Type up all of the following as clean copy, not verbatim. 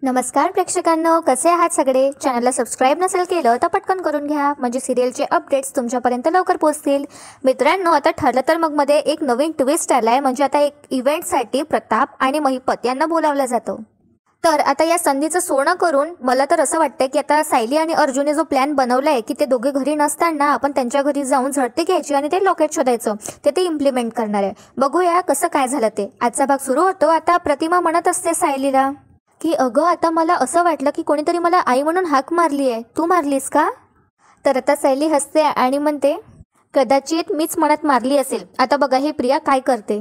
नमस्कार प्रेक्षकांनो, कसे आहात सगळे? चॅनलला सबस्क्राईब नसेल केलं तर पटकन करून घ्या, म्हणजे सिरियलचे अपडेट्स तुमच्यापर्यंत लवकर पोहोचतील. मित्रांनो, आता ठरलं तर मग मध्ये एक नवीन ट्विस्ट आलाय. म्हणजे आता एक इव्हेंटसाठी प्रताप आणि महिपत यांना बोलावलं जातं. तर आता या संधीचं सोनं करून मला तर असं वाटतंय की आता सायली आणि अर्जुनने जो प्लॅन बनवलाय की ते दोघे घरी नसताना आपण त्यांच्या घरी जाऊन झडती घ्यायची आणि ते लॉकेट शोधायचं, ते इम्प्लिमेंट करणार आहे. बघूया कसं काय झालं ते. आजचा भाग सुरू होतो. आता प्रतिमा म्हणत असते सायलीला की अगं, आता मला असं वाटलं की कोणीतरी मला आई म्हणून हाक मारली आहे, तू मारलीस का? तर आता सायली हसते आणि म्हणते कदाचित मीच मनात मारली असेल. आता बघा ही प्रिया काय करते.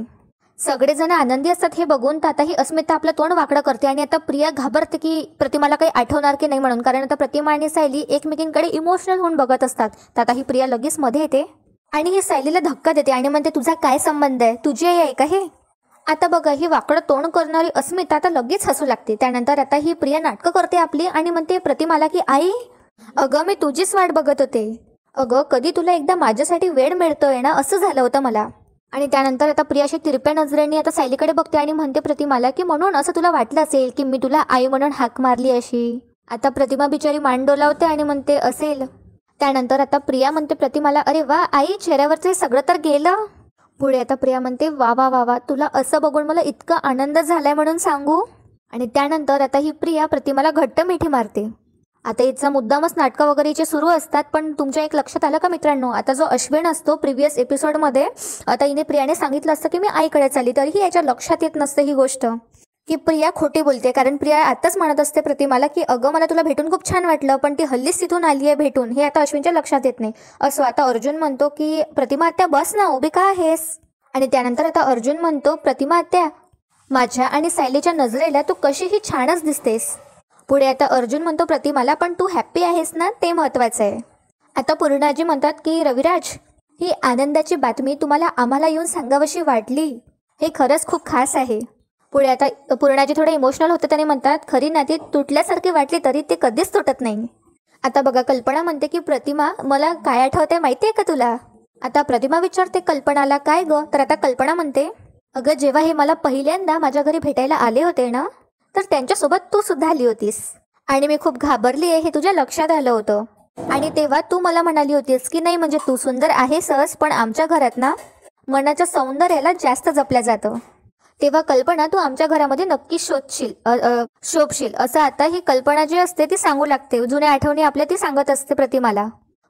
सगळेजण आनंदी असतात हे बघून. तर आता ही अस्मिता आपलं तोंड वाकडं करते आणि आता प्रिया घाबरते की प्रतिमाला काही आठवणार की नाही म्हणून, कारण आता प्रतिमा आणि सायली एकमेकींकडे इमोशनल होऊन बघत असतात. तर आता ही प्रिया लगेच मध्ये येते आणि ही सायलीला धक्का देते आणि म्हणते तुझा काय संबंध आहे, तुझी आई आहे का हे? आता बघा ही वाकडं तोंड करणारी अस्मिता आता लगेच हसू लागते. त्यानंतर आता ही प्रिया नाटकं करते आपली आणि म्हणते प्रतिमाला की आई, अगं मी तुझीच वाट बघत होते. अगं कधी तुला एकदा माझ्यासाठी वेळ मिळतोय ना, असं झालं होतं मला. आणि त्यानंतर आता प्रिया अशी तिरप्या नजरेने आता सायलीकडे बघते आणि म्हणते प्रतिमाला की म्हणून असं तुला वाटलं असेल की मी तुला आई म्हणून हाक मारली अशी. आता प्रतिमा बिचारी मान डोलावते आणि म्हणते असेल. त्यानंतर आता प्रिया म्हणते प्रतिमाला अरे वा आई, चेहऱ्यावरचं सगळं तर गेलं. पुढे आता प्रिया म्हणते वा वा वा वा, तुला असं बघून मला इतका आनंद झालाय म्हणून सांगू. आणि त्यानंतर आता ही प्रिया प्रतिमाला घट्ट मिठी मारते. आता हिचा मुद्दामच नाटकं वगैरे हिचे सुरू असतात. पण तुमच्या एक लक्षात आलं का मित्रांनो, आता जो अश्विन असतो प्रिव्हियस एपिसोडमध्ये आता हिने प्रियाने सांगितलं असतं की मी आईकडे चालली, तरीही याच्या लक्षात येत नसते ही गोष्ट की प्रिया खोटी बोलते. कारण प्रिया आताच म्हणत असते प्रतिमाला की अगं मला तुला भेटून खूप छान वाटलं, पण ती हल्लीच तिथून आली आहे भेटून, हे आता अश्विनच्या लक्षात येत नाही. असं आता अर्जुन म्हणतो की प्रतिमा आत्या बस ना, उभी का आहेस? आणि त्यानंतर आता अर्जुन म्हणतो प्रतिमा आत्या, माझ्या आणि सायलीच्या नजरेला तू कशीही छानच दिसतेस. पुढे आता अर्जुन म्हणतो प्रतिमाला पण तू हॅप्पी आहेस ना, ते महत्त्वाचं आहे. आता पूर्णाजी म्हणतात की रविराज, ही आनंदाची बातमी तुम्हाला आम्हाला येऊन सांगावीशी वाटली, हे खरंच खूप खास आहे. पुढे आता पूर्णाजी थोडे इमोशनल होते. त्याने म्हणतात खरी नाती तुटल्यासारखी वाटली तरी ते कधीच तुटत नाही. आता बघा कल्पना म्हणते की प्रतिमा, मला काय आठवते माहिती आहे का तुला? आता प्रतिमा विचारते कल्पनाला काय ग? तर आता कल्पना म्हणते अगं, जेव्हा हे मला पहिल्यांदा माझ्या घरी भेटायला आले होते ना, तर त्यांच्यासोबत तू सुद्धा आली होतीस आणि मी खूप घाबरली आहे हे तुझ्या लक्षात आलं होतं. आणि तेव्हा तू मला म्हणाली होतीस की नाही म्हणजे तू सुंदर आहेसच, पण आमच्या घरात ना मनाच्या सौंदर्याला जास्त जपल्या जातं. तेव्हा कल्पना तू आमच्या घरामध्ये नक्की शोभशील असं आता ही कल्पना जी असते ती सांगू लागते. जुन्या आठवणी आपल्या ती सांगत असते प्रतिमाला.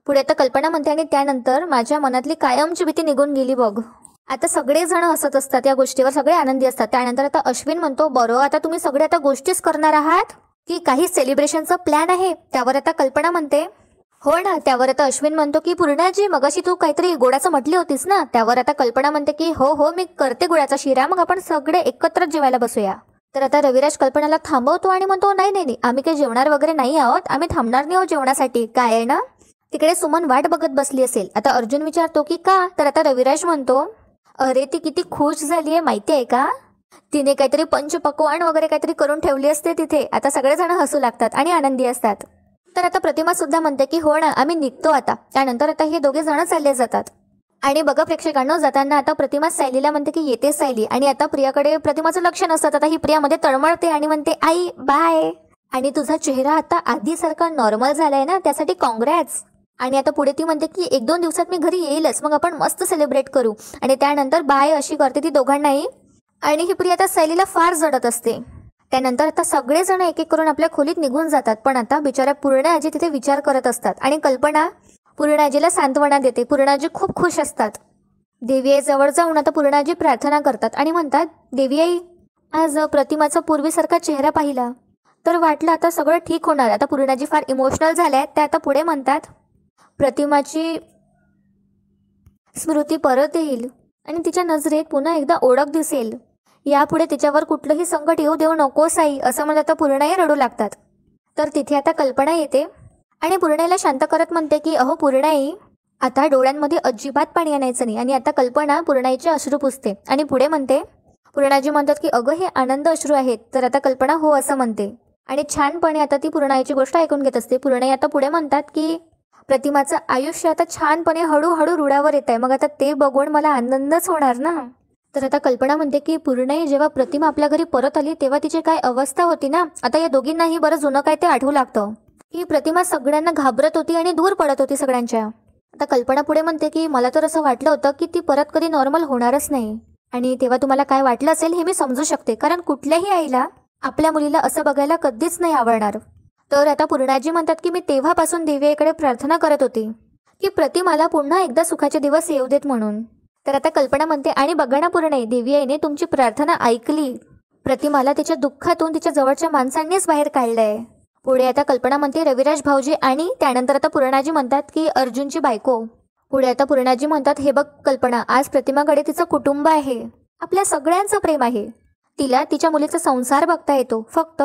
पुढे आता कल्पना म्हणते आणि त्यानंतर माझ्या मनातली कायमची भीती निघून गेली बघ. आता सगळेजण हसत असतात या गोष्टीवर, सगळे आनंदी असतात. त्यानंतर आता अश्विन म्हणतो बरं, आता तुम्ही सगळे आता गोष्टीच करणार आहात की काही सेलिब्रेशनचा प्लॅन आहे? त्यावर आता कल्पना म्हणते हो ना. त्यावर आता अश्विन म्हणतो की पूर्णाजी, मगाशी तू काहीतरी गुळाचं म्हटली होतीस ना? त्यावर आता कल्पना म्हणते की हो हो, मी करते गुळाचा शिरा, मग आपण सगळे एकत्रच जेवायला बसूया. तर आता रविराज कल्पनाला थांबवतो आणि म्हणतो नाही नाही नाही, आम्ही काही जेवणार वगैरे नाही आहोत, आम्ही थांबणार नाही आहोत जेवणासाठी, काय आहे ना? तिकडे सुमन वाट बघत बसली असेल. आता अर्जुन विचारतो की का? तर आता रविराज म्हणतो अरे ती किती खुश झाली आहे माहिती आहे का? तिने काहीतरी पंचपक्वान्न वगैरे काहीतरी करून ठेवली असते तिथे. आता सगळेजण हसू लागतात आणि आनंदी असतात. तर आता प्रतिमा सुद्धा म्हणते की हो ना, आम्ही निघतो आता. त्यानंतर आता हे दोघे जण चालले जातात. आणि बघा प्रेक्षकांनो, जाताना आता प्रतिमा सायलीला म्हणते की येते सायली, आणि आता प्रियाकडे प्रतिमाचं लक्ष नसतं. आता ही प्रियामध्ये तळमळते आणि म्हणते आई बाय, आणि तुझा चेहरा आता आधीसारखा नॉर्मल झालाय ना, त्यासाठी कॉंग्रॅट्स. आणि आता पुढे ती म्हणते की 1-2 दिवसात मी घरी येईलच, मग आपण मस्त सेलिब्रेट करू. आणि त्यानंतर बाय अशी करते ती दोघांनाही. आणि ही प्रिया आता सायलीला फार जडत असते. त्यानंतर आता सगळेजण एक एक करून आपल्या खोलीत निघून जातात. पण आता बिचाऱ्या पूर्णाजी तिथे विचार करत असतात आणि कल्पना पूर्णाजीला सांत्वना देते. पूर्णाजी खूप खुश असतात. देवी आई जवळ जाऊन आता पूर्णाजी प्रार्थना करतात आणि म्हणतात देवी आई, आज प्रतिमाचा पूर्वीसारखा चेहरा पाहिला तर वाटलं आता सगळं ठीक होणार. आता पूर्णाजी फार इमोशनल झाल्या. त्या आता पुढे म्हणतात प्रतिमाची स्मृती परत येईल आणि तिच्या नजरेत पुन्हा एकदा ओळख दिसेल. यापुढे तिच्यावर कुठलंही संकट येऊ देऊ नकोस आई, असं म्हणत आता पूर्णाई रडू लागतात. तर तिथे आता कल्पना येते आणि पूर्णाईला शांत करत म्हणते की अहो पूर्णाई, आता डोळ्यांमध्ये अजिबात पाणी आणायचं नाही. आणि आता कल्पना पूर्णाईचे अश्रू पुसते आणि पुढे म्हणते पूर्णाजी म्हणतात की अगं हे आनंद अश्रू आहेत. तर आता कल्पना हो असं म्हणते आणि छानपणे आता ती पूर्णाईची गोष्ट ऐकून घेत असते. पूर्णाई आता पुढे म्हणतात की प्रतिमाचं आयुष्य आता छानपणे हळूहळू रुळावर येत आहे, मग आता ते बघून मला आनंदच होणार ना. तर आता कल्पना म्हणते की पूर्णाई जेव्हा प्रतिमा आपल्या घरी परत आली तेव्हा तिची काय अवस्था होती ना. आता या दोघींनाही बरं जुनं काय ते आठवू लागतं की प्रतिमा सगळ्यांना घाबरत होती आणि दूर पडत होती सगळ्यांच्या. आता कल्पना पुढे म्हणते की मला तर असं वाटलं होतं की ती परत कधी नॉर्मल होणारच नाही. आणि तेव्हा तुम्हाला काय वाटलं असेल हे मी समजू शकते, कारण कुठल्याही आईला आपल्या मुलीला असं बघायला कधीच नाही आवडणार. तर आता पूर्णाजी म्हणतात की मी तेव्हापासून देवीकडे प्रार्थना करत होती की प्रतिमाला पुन्हा एकदा सुखाचे दिवस येऊ देत म्हणून. तर आता कल्पना म्हणते आणि बघा ना पूर्णाई, देवी आईने तुमची प्रार्थना ऐकली. प्रतिमाला तिच्या दुःखातून तिच्या जवळच्या माणसांनीच बाहेर काढलंय. पुढे आता कल्पना म्हणते रविराज भाऊजी, आणि त्यानंतर आता पूर्णाजी म्हणतात की अर्जुनची बायको. पुढे आता पूर्णाजी म्हणतात हे बघ कल्पना, आज प्रतिमाकडे तिचं कुटुंब आहे, आपल्या सगळ्यांचं प्रेम आहे. तिला तिच्या मुलीचा संसार बघता येतो, फक्त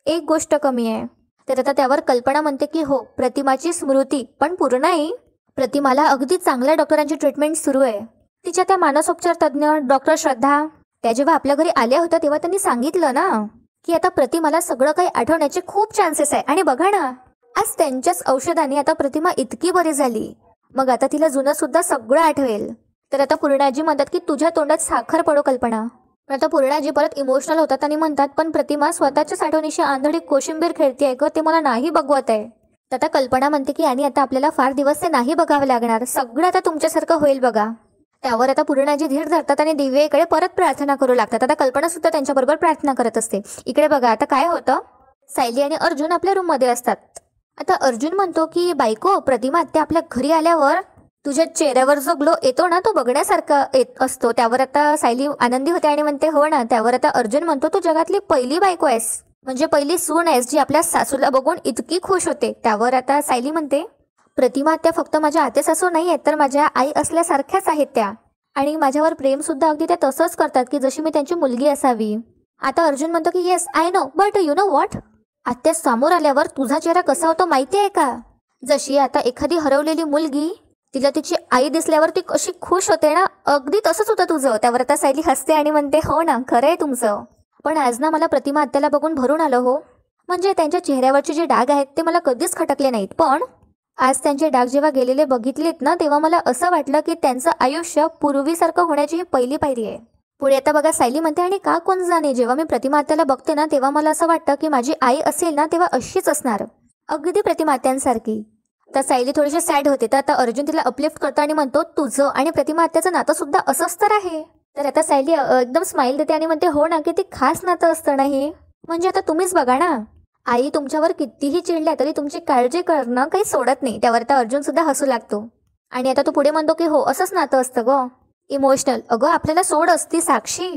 एक गोष्ट कमी आहे. तर आता त्यावर कल्पना म्हणते की हो, प्रतिमाची स्मृती. पण पूर्णाई, प्रतिमाला अगदी चांगल्या डॉक्टरांची ट्रीटमेंट सुरू आहे. तिच्या त्या मानसोपचार तज्ज्ञ डॉक्टर श्रद्धा, त्या जेव्हा आपल्या घरी आल्या होत्या तेव्हा त्यांनी सांगितलं ना की आता प्रतिमाला सगळं काही आठवण्याचे खूप चान्सेस आहे. आणि बघा ना, आज त्यांच्याच औषधाने आता प्रतिमा इतकी बरी झाली, मग आता तिला जुनं सुद्धा सगळं आठवेल. तर आता पूर्णाजी म्हणतात की तुझ्या तोंडात साखर पडो कल्पना. पण आता पूर्णाजी परत इमोशनल होतात आणि म्हणतात पण प्रतिमा स्वतःच्याच आठवणीशी आंधळी कोशिंबीर खेळते ग, ते मला नाही बघवत आहे. तर आता कल्पना म्हणते की आणि आता आपल्याला फार दिवस ते नाही बघावं लागणार, सगळं आता तुमच्यासारखं होईल बघा. त्यावर आता पूर्णाजी धीर धरतात आणि दिव्येकडे परत प्रार्थना करू लागतात. आता कल्पना सुद्धा त्यांच्याबरोबर प्रार्थना करत असते. इकडे बघा आता काय होतं, सायली आणि अर्जुन आपल्या रूममध्ये असतात. आता अर्जुन म्हणतो की बायको प्रतिमा त्या आपल्या घरी आल्यावर तुझ्या चेहऱ्यावर जो ग्लो येतो ना तो बघण्यासारखा येत असतो. त्यावर आता सायली आनंदी होते आणि म्हणते हो ना. त्यावर आता अर्जुन म्हणतो तू जगातली पहिली बायको आहेस, म्हणजे पहिली सून आहेस जी आपल्या सासूला बघून इतकी खुश होते. त्यावर आता सायली म्हणते प्रतिमा त्या फक्त माझ्या आते सासू नाही आहेत, तर माझ्या आई असल्यासारख्याच आहेत त्या, आणि माझ्यावर प्रेम सुद्धा अगदी त्या तसंच करतात की जशी मी त्यांची मुलगी असावी. आता अर्जुन म्हणतो की yes I know, but you know what, आत्या समोर आल्यावर तुझा चेहरा कसा होतो माहिती आहे का? जशी आता एखादी हरवलेली मुलगी तिला तिची आई दिसल्यावर ती कशी खुश होते ना, अगदी तसंच होतं तुझं. त्यावर आता सायली हसते आणि म्हणते हो ना, खरं आहे तुमचं. पण आज ना मला प्रतिमा आत्याला बघून भरून आलं हो, म्हणजे त्यांच्या चेहऱ्यावरचे जे डाग आहेत ते मला कधीच खटकले नाहीत, पण आज त्यांचे डाग जेव्हा गेलेले बघितलेत ना तेव्हा मला असं वाटलं की त्यांचं आयुष्य पूर्वीसारखं होण्याची ही पहिली पायरी आहे. पुढे आता बघा सायली म्हणते आणि का कोण जाणे, जेव्हा मी प्रतिमा आत्याला बघते ना तेव्हा मला असं वाटतं की माझी आई असेल ना तेव्हा अशीच असणार, अगदी प्रतिमा आत्यांसारखी. तर सायली थोडीशी सॅड होते. तर आता अर्जुन तिला अपलिफ्ट करतो आणि म्हणतो तुझं आणि प्रतिमा आत्याचं नातं सुद्धा असंच तर आहे. तर आता सायली एकदम स्माइल देते आणि म्हणते हो ना, किती खास नातं असतं ना हे, म्हणजे आता तुम्हीच बघा ना, आई तुमच्यावर कितीही चिडल्या तरी तुमची काळजी करणं काही सोडत नाही. त्यावर आता अर्जुन सुद्धा हसू लागतो आणि आता तो पुढे म्हणतो की हो असंच नातं असतं ग, इमोशनल. अगं आपल्याला सोड असती साक्षी,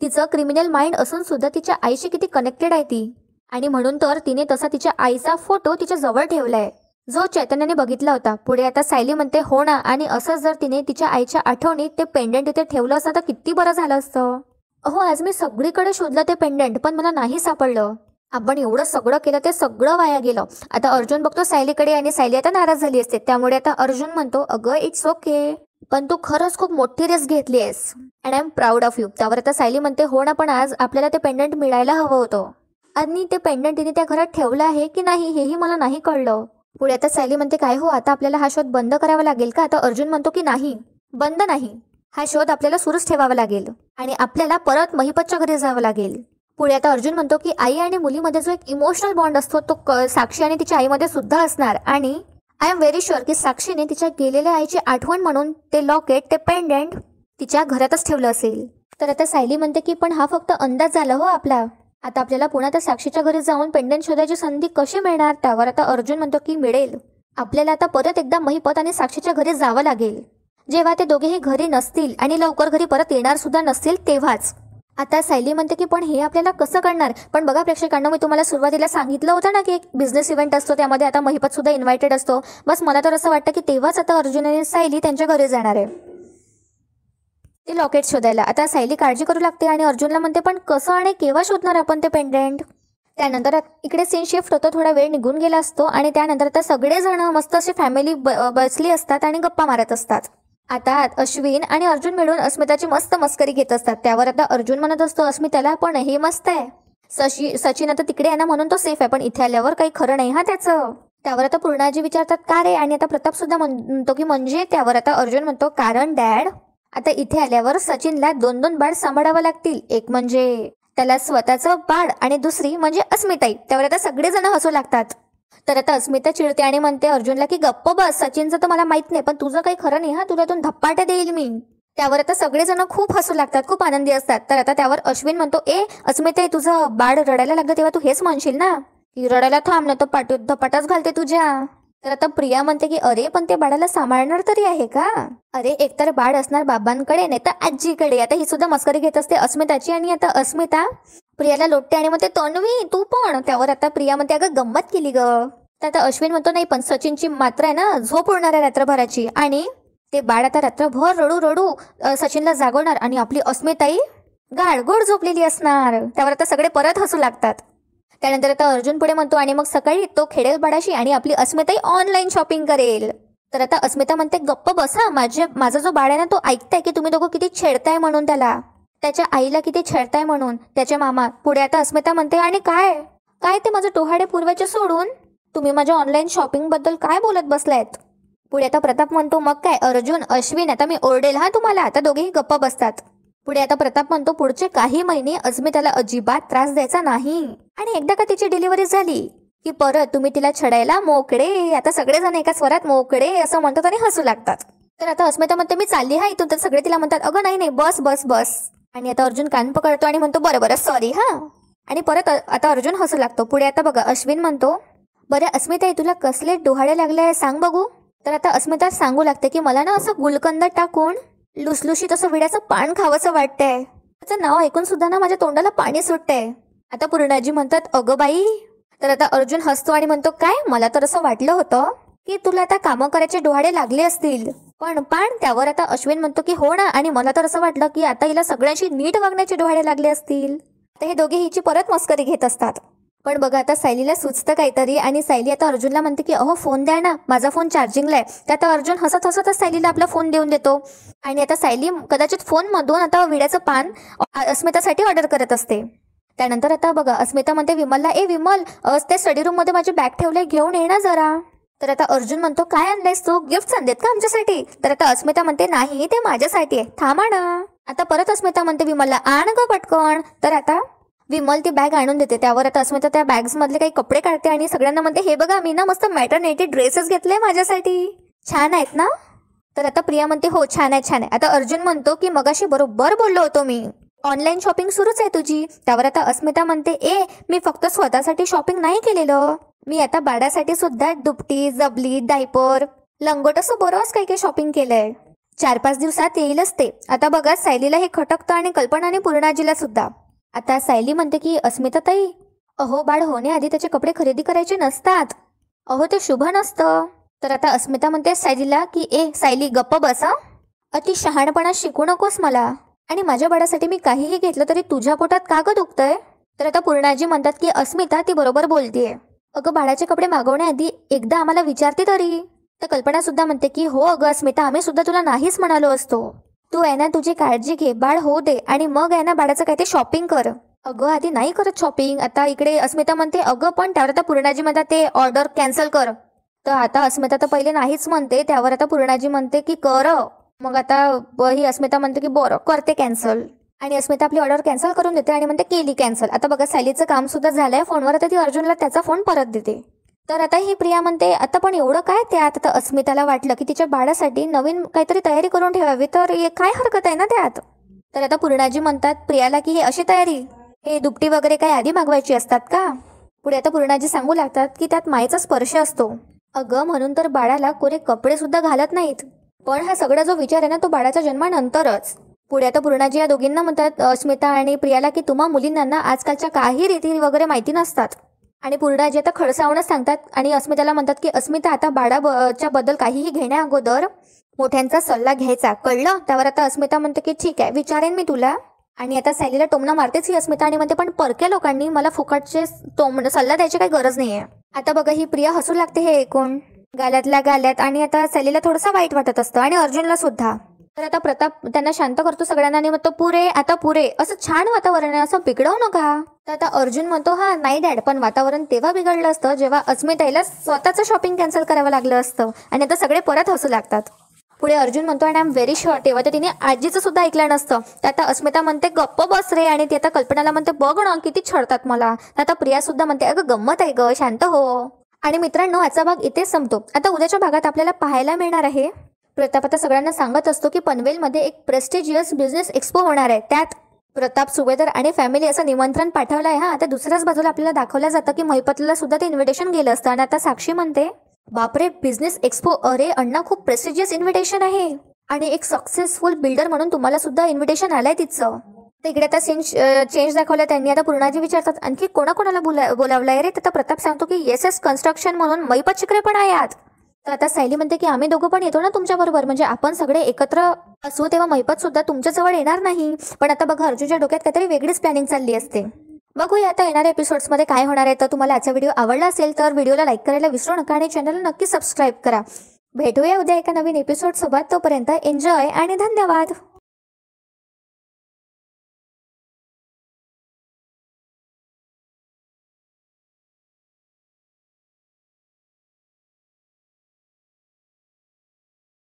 तिचं क्रिमिनल माइंड असून सुद्धा तिच्या आईशी किती कनेक्टेड आहे ती, आणि म्हणून तर तिने तसा तिच्या आईचा फोटो तिच्या जवळ ठेवलाय जो चैतन्याने बघितला होता. पुढे आता सायली म्हणते हो ना, आणि असंच जर तिने तिच्या आईच्या आठवणीत ते पेंडंट तिथे ठेवलं असतं तर किती बरं झालं असतं. हो आज मी सगळीकडे शोधलं ते पेंडंट पण मला नाही सापडलं. आपण एवढं सगळं केलं ते सगळं वाया गेलं. आता अर्जुन बघतो सायलीकडे आणि सायली आता नाराज झाली असते. त्यामुळे आता अर्जुन म्हणतो अगं इट्स ओके, पण तू खरंच खूप मोठी रिस्क घेतली आहेस and I am proud of you. त्यावर आता सायली म्हणते हो ना, पण आज आपल्याला ते पेंडंट मिळायला हवं होतं, आणि ते पेंडंट तिने त्या घरात ठेवलं आहे की नाही हेही मला नाही कळलं. पुढे आता सायली म्हणते काय हो आता आपल्याला हा शोध बंद करावा लागेल का? आता अर्जुन म्हणतो की नाही, बंद नाही, हा शोध आपल्याला सुरूच ठेवावा लागेल आणि आपल्याला परत महिपतच्या घरी जावं लागेल. पुढे आता अर्जुन म्हणतो की आई आणि मुलीमध्ये जो एक इमोशनल बॉन्ड असतो तो साक्षी आणि तिच्या आईमध्ये सुद्धा असणार, आणि आय एम व्हेरी शुअर की साक्षीने तिच्या गेलेल्या आईची आठवण म्हणून ते लॉकेट, ते पेंडंट तिच्या घरातच ठेवलं असेल. तर आता सायली म्हणते की पण हा फक्त अंदाज झाला हो आपला, आता आपल्याला पुन्हा त्या साक्षीच्या घरी जाऊन पेंडंट शोधायची संधी कशी मिळणार? त्यावर आता अर्जुन म्हणतो की मिळेल, आपल्याला आता परत एकदा महिपत आणि साक्षीच्या घरी जावं लागेल, जेव्हा ते दोघेही घरी नसतील आणि लवकर घरी परत येणार सुद्धा नसतील तेव्हाच. आता सायली म्हणते की पण हे आपल्याला कसं करणार? पण बघा प्रेक्षकांना, मी तुम्हाला सुरुवातीला सांगितलं होतं ना की एक बिझनेस इव्हेंट असतो, त्यामध्ये आता महिपत सुद्धा इन्व्हायटेड असतो. बस मला तर असं वाटतं की तेव्हाच आता अर्जुन आणि सायली त्यांच्या घरी जाणार आहे ते लॉकेट शोधायला. आता सायली काळजी करू लागते आणि अर्जुनला म्हणते पण कसं आणि केव्हा शोधणार आपण ते पेंडंट? त्यानंतर इकडे सीन शिफ्ट होतो, थोडा वेळ निघून गेला असतो आणि त्यानंतर आता सगळेजण मस्त अशी फॅमिली बसली असतात आणि गप्पा मारत असतात. आता अश्विन आणि अर्जुन मिळून अस्मिताची मस्त मस्करी घेत असतात. त्यावर आता अर्जुन म्हणत असतो अस्मिताला पण हे मस्त आहे, सचिन आता तिकडे आहे ना म्हणून तो सेफ आहे, पण इथे आल्यावर काही खरं नाही हा त्याचं. त्यावर आता पूर्णाजी विचारतात का रे, आणि आता प्रताप सुद्धा म्हणतो की म्हणजे. त्यावर आता अर्जुन म्हणतो कारण डॅड आता इथे आल्यावर सचिनला 2-2 बाळ सांभाळावं लागतील. एक म्हणजे त्याला स्वतःचं बाळ आणि दुसरी म्हणजे अस्मिताई. त्यावर आता सगळेजण हसू लागतात. तर आता अस्मिता चिडते आणि म्हणते अर्जुनला की गप्प बस, सचिनचं तर मला माहित नाही, पण तुझं काही खरं नाही हा, तुला दोन धप्पाट्या देईल मी. त्यावर आता सगळेजण खूप हसू लागतात, खूप आनंदी असतात. तर आता त्यावर अश्विन म्हणतो, ए अस्मिताई, तुझं बाळ रडायला लागलं तेव्हा तू हेच म्हणशील ना की रडायला थांब ना, तर पाठीत धपाटाच घालते तुझ्या. तर आता प्रिया म्हणते की अरे पण ते बाळाला सांभाळणार तरी आहे का? अरे एकतर बाळ असणार बाबांकडे नाही तर आजीकडे. आता ही सुद्धा मस्करी घेत असते अस्मिताची. आणि आता अस्मिता प्रियाला लोटते आणि म्हणते तन्वी तू पण. त्यावर आता प्रिया म्हणते अगं गंमत केली ग. तर आता अश्विन म्हणतो नाही पण सचिनची मात्र आहे ना झोप उडणार आहे रात्रभराची, आणि ते बाळ आता रात्रभर रडू रडू सचिनला जागवणार आणि आपली अस्मिताई गाडगोड झोपलेली असणार. त्यावर आता सगळे परत हसू लागतात. त्यानंतर आता अर्जुन पुढे म्हणतो आणि मग सकाळी तो खेळेल बाळाशी आणि आपली अस्मिताई ऑनलाईन शॉपिंग करेल. तर आता अस्मिता म्हणते गप्प बसा, माझा जो बाळ आहे ना तो ऐकताय की तुम्ही दोघं किती छेडताय म्हणून, त्याच्या आईला किती छेडताय म्हणून, त्याच्या मामा. पुढे आता अस्मिता म्हणते आणि काय काय ते माझं टोहाडे पूर्वाचे सोडून तुम्ही माझ्या ऑनलाईन शॉपिंग बद्दल काय बोलत बसलायत. पुढे आता प्रताप म्हणतो मग काय अर्जुन अश्विन आता मी ओरडेल हा तुम्हाला. आता दोघेही गप्प बसतात. पुढे आता प्रताप म्हणतो पुढचे काही महिने अस्मिताला अजिबात त्रास द्यायचा नाही, आणि एकदा का तिची डिलिव्हरी झाली की परत तुम्ही तिला छडायला मोकळे. आता सगळेजण एका स्वरात मोकळे असं म्हणतात आणि हसू लागतात. तर आता अस्मिता म्हणते मी चालली हा इथून. तर सगळे तिला म्हणतात अगं नाही नाही बस बस बस. आणि आता अर्जुन कान पकडतो आणि म्हणतो बरं बरं सॉरी हा. आणि परत आता अर्जुन हसू लागतो. पुढे आता बघा अश्विन म्हणतो बरं अस्मिता तुला कसले डोहाळे लागले आहे सांग बघू. तर आता अस्मिता सांगू लागते की मला ना असं गुलकंद टाकून लुसलुशीत असं विड्याचं पान खावंसं वाटतंय. त्याचं नाव ऐकून सुद्धा ना माझ्या तोंडाला पाणी सुटतंय. आता पूर्णाजी म्हणतात अगं बाई. तर आता अर्जुन हसतो आणि म्हणतो काय मला तर असं वाटलं होतं की तुला आता कामं करायचे डोहाळे लागले असतील पण पान. त्यावर आता अश्विन म्हणतो की हो ना, आणि मला तर असं वाटलं की आता हिला सगळ्यांशी नीट वागण्याचे डोहाळे लागले असतील. तर हे दोघे हिची परत मस्करी घेत असतात. पण बघा आता सायलीला सुचतं काहीतरी आणि सायली आता अर्जुनला म्हणते की अहो फोन द्या ना, माझा फोन चार्जिंगला आहे. त्यात अर्जुन हसत हसतच सायलीला आपला फोन देऊन देतो. आणि आता सायली कदाचित फोनमधून आता विड्याचं पान अस्मितासाठी ऑर्डर करत असते. त्यानंतर आता बघा अस्मिता म्हणते विमलला ए विमल ते स्टडी रूम मध्ये माझी बॅग ठेवले घेऊन ये ना जरा. तर आता अर्जुन म्हणतो काय आणलंयस तू, गिफ्ट आणलेत का आमच्यासाठी. तर आता अस्मिता म्हणते नाही ते माझ्यासाठी आहे, थांबा ना. आता परत अस्मिता म्हणते विमलला आण ग पटकन. तर आता विमल ती बॅग आणून देते. त्यावर आता अस्मिता त्या बॅग्स मधले काही कपडे काढते आणि सगळ्यांना म्हणते हे बघा मी ना मस्त मॅटर्निटी ड्रेसेस घेतले माझ्यासाठी, छान आहेत ना. तर आता प्रिया म्हणते हो छान आहे छान आहे. आता अर्जुन म्हणतो की मगाशी बरोबर बोललो होतो मी, ऑनलाईन शॉपिंग सुरूच आहे तुझी. त्यावर आता अस्मिता म्हणते ए मी फक्त स्वतःसाठी शॉपिंग नाही केलेलं, मी आता बाळासाठी सुद्धा दुपटी जबली डायपर लंगोट असं बरंच काही काही शॉपिंग केलंय. 4-5 दिवसात येईलच ते. आता बघा सायलीला हे खटकतं आणि कल्पना आणि पूर्णाजीला सुद्धा. आता सायली म्हणते की अस्मिता ताई अहो बाळ होण्याआधी त्याचे कपडे खरेदी करायचे नसतात, अहो ते शुभ नसतं. तर आता अस्मिता म्हणते सायलीला की ए सायली गप्प बसा, अति शहाणपणा शिकू नकोस मला, आणि माझ्या बाळासाठी मी काहीही घेतलं तरी तुझ्या पोटात का ग दुखतंय. तर आता पूर्णाजी म्हणतात की अस्मिता ती बरोबर बोलतीये, अगं बाळाचे कपडे मागवण्याआधी एकदा आम्हाला विचारते तरी. तर कल्पना सुद्धा म्हणते की हो अगं अस्मिता आम्ही सुद्धा तुला नाहीच म्हणालो असतो, तू आहे ना तुझी काळजी घे, बाळ होऊ दे आणि मग आहे ना बाळाचं काय ते शॉपिंग कर. अगं आधी नाही करत शॉपिंग. आता इकडे अस्मिता म्हणते अगं पण. त्यावर आता पूर्णाजी म्हणतात ते ऑर्डर कॅन्सल कर. तर आता अस्मिता तर पहिले नाहीच म्हणते. त्यावर आता पूर्णाजी म्हणते की कर. मग आता ही अस्मिता म्हणते की बरं करते कॅन्सल, आणि अस्मिता आपली ऑर्डर कॅन्सल करून देते आणि म्हणते केली कॅन्सल. आता बघा सायलीचं काम सुद्धा झालंय फोनवर. आता ती अर्जुनला त्याचा फोन परत देते. तर आता ही प्रिया म्हणते आता पण एवढं काय त्यात. आता अस्मिताला वाटलं की तिच्या बाळासाठी नवीन काहीतरी तयारी करून ठेवावी, तर काय हरकत आहे ना त्यात. तर आता पूर्णाजी म्हणतात प्रियाला की हे अशी तयारी, हे दुपटी वगैरे काय आधी मागवायची असतात का. पुढे आता पूर्णाजी सांगू लागतात की त्यात मायेचा स्पर्श असतो, अगं म्हणून तर बाळाला कोरे कपडे सुद्धा घालत नाहीत, पण हा सगळा जो विचार आहे ना तो बाळाच्या जन्मानंतरच. पुढे आता पूर्णाजी या दोघींना म्हणतात अस्मिता आणि प्रियाला की तुम्हा मुलींना ना आजकालच्या काही रीती वगैरे माहिती नसतात. आणि पूर्णाजी आता खडसावूनच सांगतात आणि अस्मिताला म्हणतात की अस्मिता आता बाळाच्या बद्दल काहीही घेण्या अगोदर मोठ्यांचा सल्ला घ्यायचा, कळलं. त्यावर आता अस्मिता म्हणते की ठीक आहे विचारेन मी तुला. आणि आता सायलीला टोमणं मारतेच ही अस्मिता आणि म्हणते पण परक्या लोकांनी मला फुकटचे सल्ला द्यायची काही गरज नाहीये. आता बघा ही प्रिया हसू लागते हे ऐकून गाल्यातल्या गाल्यात, आणि आता सायलीला थोडंसं वाईट वाटत असतं आणि अर्जुनला सुद्धा. तर आता प्रताप त्यांना शांत करतो सगळ्यांना आणि म्हणतो पुरे आता पुरे, असं छान वातावरण आहे, असं बिघडवू नका. तर आता अर्जुन म्हणतो हा नाही डॅड, पण वातावरण तेव्हा बिघडलं असतं जेव्हा अस्मिताईला स्वतःचं शॉपिंग कॅन्सल करावं लागलं असतं. आणि आता सगळे परत हसू लागतात. पुढे अर्जुन म्हणतो आणि आय एम व्हेरी शुअर. तेव्हा तर तिने आजीचं सुद्धा ऐकलं नसतं. तर आता अस्मिता म्हणते गप्प बस रे, आणि ती आता कल्पनाला म्हणते बघ ना किती छळतात मला. आता प्रिया सुद्धा म्हणते अगं गंमत आहे ग, शांत हो. आणि मित्रांनो, आजचा भाग इथेच संपतो. आता उद्याच्या भागात आपल्याला पाहायला मिळणार आहे प्रताप आता सगळ्यांना सांगत असतो की पनवेलमध्ये एक प्रेस्टिजियस बिझनेस एक्सपो होणार आहे. त्यात प्रताप, सुभेदार आणि फॅमिली असं निमंत्रण पाठवलं आहे. हा, आता दुसऱ्याच बाजूला आपल्याला दाखवलं जातं की महिपतला सुद्धा ते इन्व्हिटेशन गेलं असतं. आणि आता साक्षी म्हणते बापरे बिझनेस एक्सपो, अरे अण्णा खूप प्रेस्टिजियस इन्व्हिटेशन आहे आणि एक सक्सेसफुल बिल्डर म्हणून तुम्हाला सुद्धा इन्व्हिटेशन आलंय तिचं. तर इकडे आता चेंज दाखवलं त्यांनी. आता पूर्णाजी विचारतात आणखी कोणाकोणाला बोलावलंय रे. तर प्रताप सांगतो की एस कन्स्ट्रक्शन म्हणून महिपत शिकरे पण आहे यात. तर आता सायली म्हणते की आम्ही दोघं पण येतो ना तुमच्या बरोबर, म्हणजे आपण सगळे एकत्र असू तेव्हा महिपत सुद्धा तुमच्या जवळ येणार नाही. पण आता बघा अर्जुनच्या डोक्यात काहीतरी वेगळीच प्लॅनिंग चालली असते. बघूया आता येणाऱ्या एपिसोड्समध्ये काय होणार आहे. तर तुम्हाला आजचा व्हिडिओ आवडला असेल तर व्हिडिओला लाईक करायला विसरू नका आणि चॅनलला नक्की सबस्क्राईब करा. भेटूया उद्या एका नवीन एपिसोड सोबत. तोपर्यंत एन्जॉय आणि धन्यवाद.